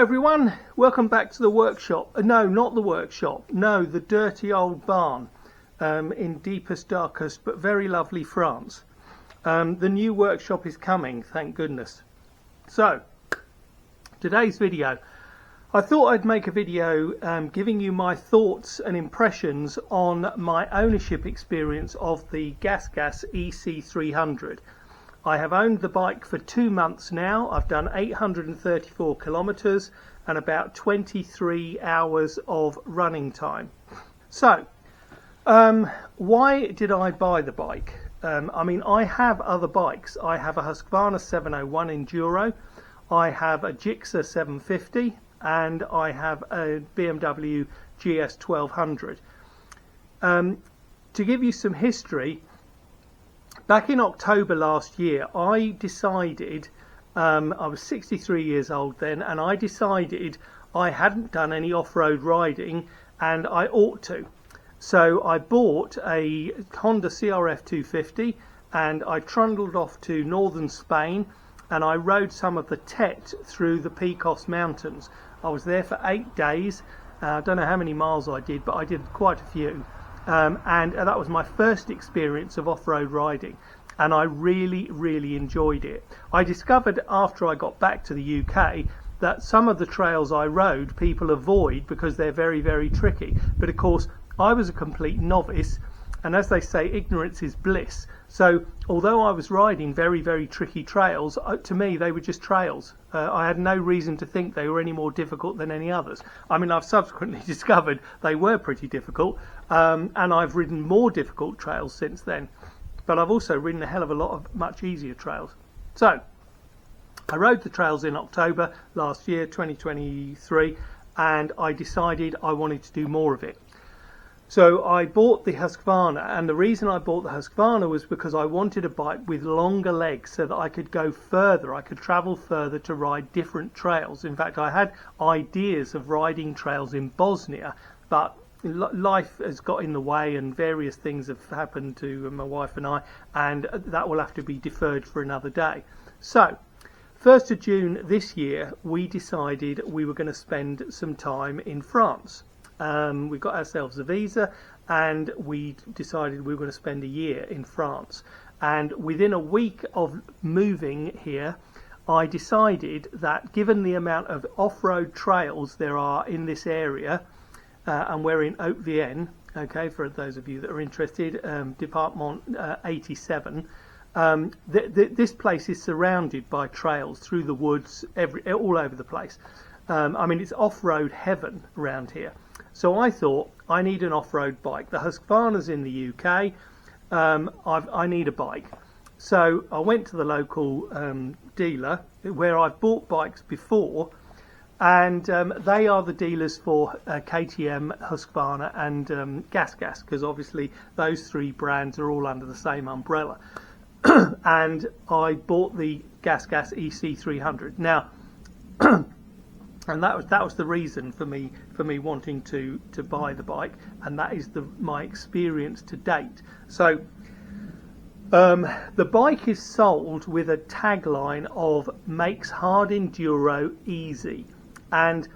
everyone, welcome back to the workshop. No, not the workshop. No, the dirty old barn in deepest, darkest, but very lovely France. The new workshop is coming, thank goodness. So, today's video. I thought I'd make a video giving you my thoughts and impressions on my ownership experience of the GasGas EC300. I have owned the bike for 2 months now. I've done 834 kilometers and about 23 hours of running time. So, why did I buy the bike? I mean, I have other bikes. I have a Husqvarna 701 Enduro, I have a Gixxer 750, and I have a BMW GS 1200. To give you some history, back in October last year, I decided, I was 63 years old then, and I decided I hadn't done any off-road riding and I ought to. So I bought a Honda CRF 250 and I trundled off to northern Spain and I rode some of the Tet through the Picos Mountains. I was there for 8 days. I don't know how many miles I did, but I did quite a few. And that was my first experience of off-road riding, and I really enjoyed it. I discovered after I got back to the UK that some of the trails I rode people avoid because they're very tricky, but of course I was a complete novice, and as they say, ignorance is bliss. So although I was riding very tricky trails, to me they were just trails. I had no reason to think they were any more difficult than any others. I mean, I've subsequently discovered they were pretty difficult, and I've ridden more difficult trails since then. But I've also ridden a hell of a lot of much easier trails. So I rode the trails in October last year, 2023, and I decided I wanted to do more of it. So I bought the Husqvarna, and the reason I bought the Husqvarna was because I wanted a bike with longer legs so that I could go further, I could travel further to ride different trails. In fact, I had ideas of riding trails in Bosnia, but life has got in the way and various things have happened to my wife and I, and that will have to be deferred for another day. So 1st of June this year, we decided we were going to spend some time in France. We got ourselves a visa and we decided we were going to spend a year in France. And within a week of moving here, I decided that given the amount of off-road trails there are in this area, and we're in Haute-Vienne, okay, for those of you that are interested, Department 87, this place is surrounded by trails through the woods, all over the place. I mean, it's off-road heaven around here. So I thought, I need an off-road bike. The Husqvarna's in the UK. I need a bike. So I went to the local dealer where I've bought bikes before, and they are the dealers for KTM, Husqvarna and GasGas, because obviously those three brands are all under the same umbrella. And I bought the GasGas EC300. Now, and that was the reason for me wanting to buy the bike, and that is my experience to date. So the bike is sold with a tagline of "makes hard enduro easy," and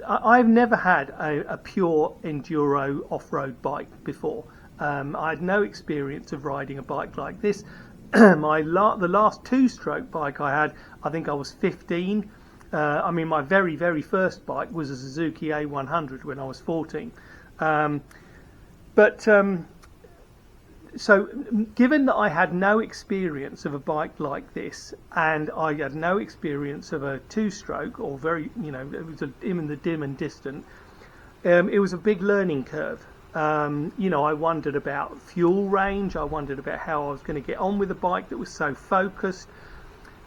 I've never had a pure enduro off-road bike before. I had no experience of riding a bike like this. The last two-stroke bike I had, I think I was 15. I mean, my very first bike was a Suzuki A100 when I was 14. So given that I had no experience of a bike like this, and I had no experience of a two-stroke, or very, it was in the dim and distant, it was a big learning curve. I wondered about fuel range, I wondered about how I was going to get on with a bike that was so focused.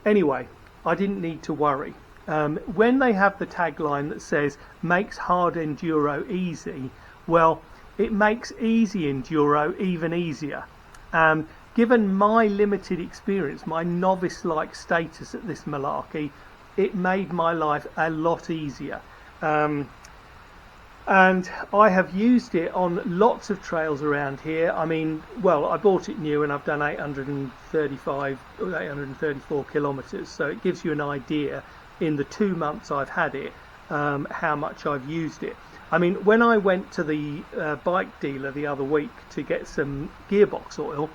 Anyway, I didn't need to worry. When they have the tagline that says "makes hard enduro easy," well, it makes easy enduro even easier. Given my limited experience, my novice-like status at this malarkey, it made my life a lot easier. And I have used it on lots of trails around here. I mean, well, I bought it new and I've done 834 kilometres, so it gives you an idea in the 2 months I've had it how much I've used it. I mean, when I went to the bike dealer the other week to get some gearbox oil,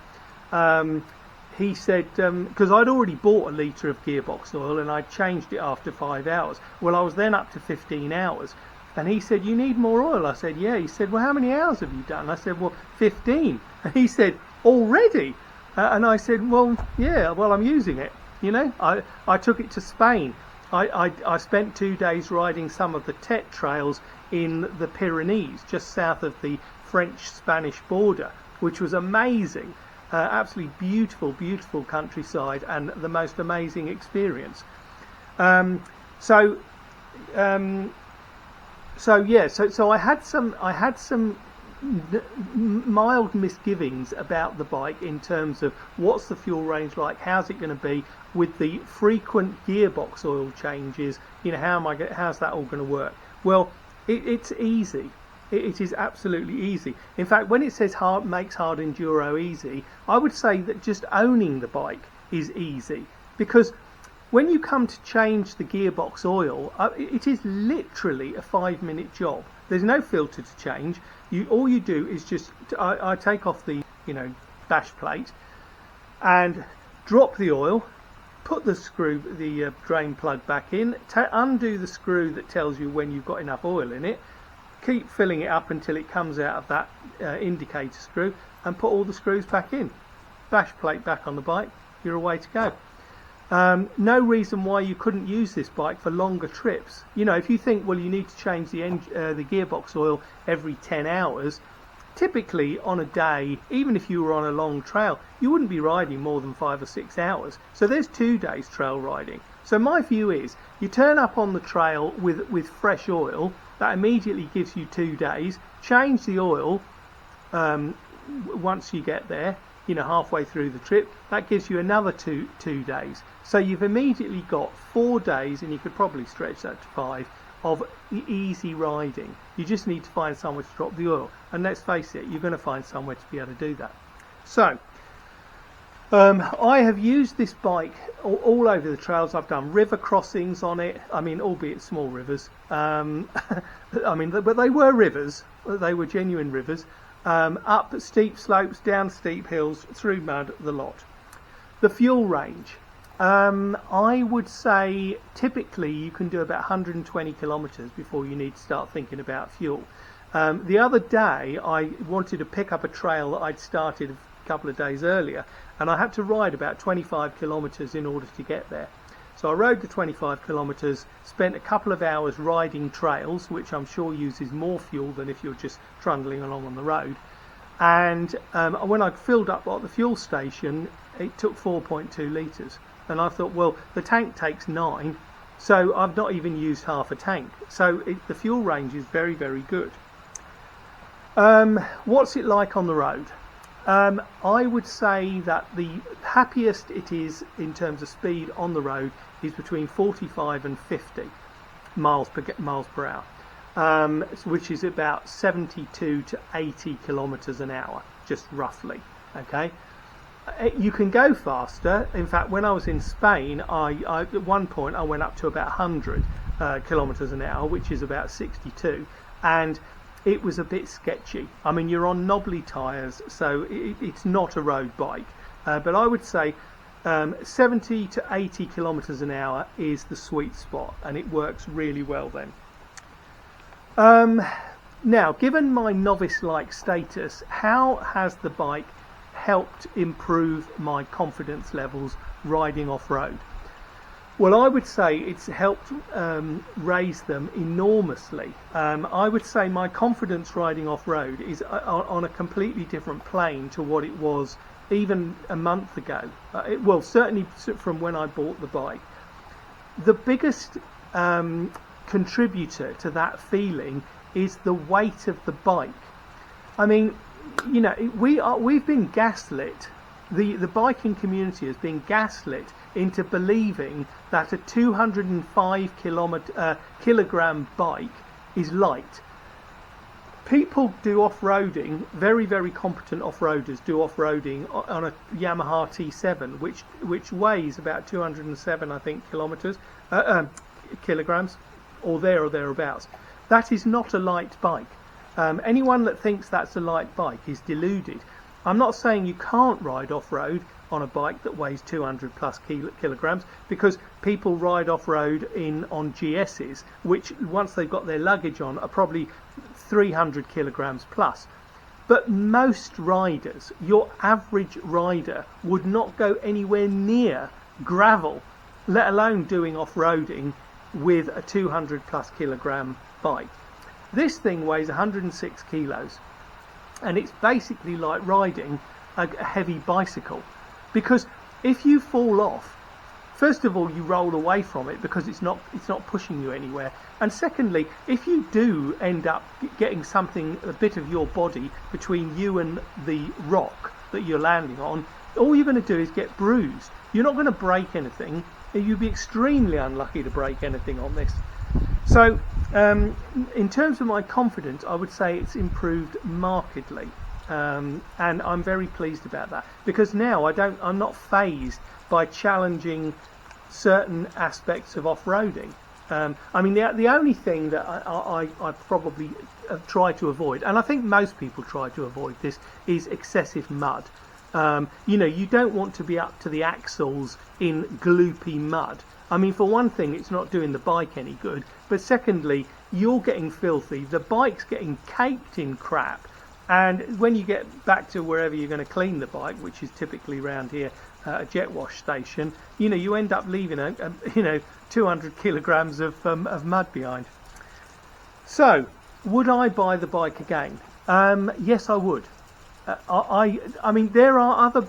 he said, because I'd already bought a litre of gearbox oil and I'd changed it after 5 hours. Well, I was then up to 15 hours. And he said, you need more oil? I said, yeah. He said, well, how many hours have you done? I said, well, 15. And he said, already? And I said, well, yeah, well, I'm using it. You know, I took it to Spain. I spent 2 days riding some of the Tet trails in the Pyrenees, just south of the French-Spanish border, which was amazing. Absolutely beautiful, beautiful countryside and the most amazing experience. So I had some mild misgivings about the bike in terms of what's the fuel range like, how's it going to be with the frequent gearbox oil changes. You know, how's that all going to work? Well, it's easy. It is absolutely easy. In fact, when it says makes hard enduro easy, I would say that just owning the bike is easy, because when you come to change the gearbox oil, it is literally a 5-minute job. There's no filter to change. All you do is just I take off the dash plate and drop the oil, put the drain plug back in, undo the screw that tells you when you've got enough oil in it, keep filling it up until it comes out of that indicator screw, and put all the screws back in. Dash plate back on the bike, you're away to go. No reason why you couldn't use this bike for longer trips. You know, if you think, well, you need to change the gearbox oil every 10 hours, typically on a day, even if you were on a long trail, you wouldn't be riding more than 5 or 6 hours. So there's 2 days trail riding. So my view is, you turn up on the trail with fresh oil, that immediately gives you 2 days. Change the oil once you get there, halfway through the trip. That gives you another two days. So you've immediately got 4 days, and you could probably stretch that to 5, of easy riding. You just need to find somewhere to drop the oil. And let's face it, you're going to find somewhere to be able to do that. So, I have used this bike all over the trails. I've done river crossings on it. I mean, albeit small rivers. But they were rivers. They were genuine rivers. Up steep slopes, down steep hills, through mud, the lot. The fuel range. I would say typically you can do about 120 kilometres before you need to start thinking about fuel. The other day I wanted to pick up a trail that I'd started a couple of days earlier, and I had to ride about 25 kilometres in order to get there. So I rode the 25 kilometres, spent a couple of hours riding trails, which I'm sure uses more fuel than if you're just trundling along on the road. And when I filled up at the fuel station, it took 4.2 litres. And I thought, well, the tank takes 9, so I've not even used half a tank. So the fuel range is very, very good. What's it like on the road? I would say that the happiest it is in terms of speed on the road is between 45 and 50 miles per hour, which is about 72 to 80 kilometres an hour, just roughly. Okay. You can go faster. In fact, when I was in Spain, at one point I went up to about 100 kilometres an hour, which is about 62, and it was a bit sketchy. I mean, you're on knobbly tyres, so it's not a road bike. But I would say 70 to 80 kilometres an hour is the sweet spot, and it works really well then. Now, given my novice-like status, how has the bike helped improve my confidence levels riding off-road? Well, I would say it's helped raise them enormously. I would say my confidence riding off-road is on a completely different plane to what it was even a month ago. Well, certainly from when I bought the bike. The biggest contributor to that feeling is the weight of the bike. I mean, we've been gaslit. The biking community has been gaslit into believing that a 205 kilogram bike is light. People do off-roading, very, very competent off-roaders do off-roading on a Yamaha T7, which weighs about 207, I think, kilograms. or thereabouts. That is not a light bike. Anyone that thinks that's a light bike is deluded. I'm not saying you can't ride off-road on a bike that weighs 200 plus kilograms, because people ride off-road on GS's, which once they've got their luggage on are probably 300 kilograms plus. But most riders, your average rider, would not go anywhere near gravel, let alone doing off-roading with a 200 plus kilogram bike. This thing weighs 106 kilos, and it's basically like riding a heavy bicycle, because if you fall off, first of all you roll away from it because it's not pushing you anywhere, and secondly, if you do end up getting a bit of your body between you and the rock that you're landing on, all you're going to do is get bruised. You're not going to break anything. You'd be extremely unlucky to break anything on this. So in terms of my confidence, I would say it's improved markedly, and I'm very pleased about that, because now I'm not fazed by challenging certain aspects of off-roading. I mean, the only thing that I probably try to avoid, and I think most people try to avoid this, is excessive mud. You know, you don't want to be up to the axles in gloopy mud. I mean, for one thing, it's not doing the bike any good, but secondly, you're getting filthy, the bike's getting caked in crap, and when you get back to wherever you're going to clean the bike, which is typically around here, a jet wash station, you know, you end up leaving 200 kilograms of mud behind. So, would I buy the bike again? Yes, I would. I mean, there are other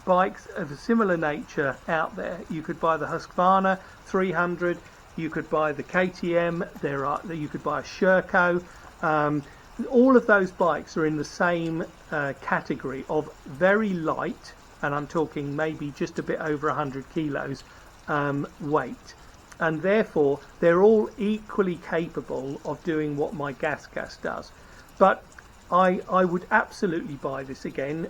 bikes of a similar nature out there. You could buy the Husqvarna 300, you could buy the KTM, you could buy a Sherco. All of those bikes are in the same category of very light, and I'm talking maybe just a bit over 100 kilos weight, and therefore they're all equally capable of doing what my GasGas does. But I would absolutely buy this again.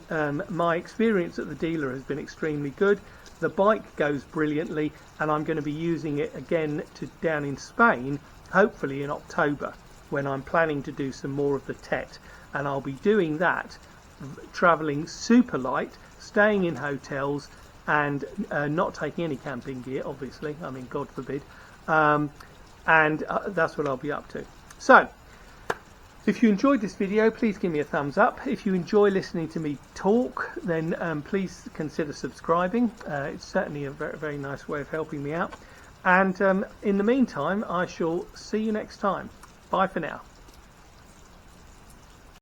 My experience at the dealer has been extremely good. The bike goes brilliantly, and I'm going to be using it again down in Spain, hopefully in October, when I'm planning to do some more of the TET, and I'll be doing that travelling super light, staying in hotels, and not taking any camping gear, obviously, I mean, God forbid, and that's what I'll be up to. So, if you enjoyed this video, please give me a thumbs up. If you enjoy listening to me talk, then please consider subscribing. It's certainly a very, very nice way of helping me out. And in the meantime, I shall see you next time. Bye for now.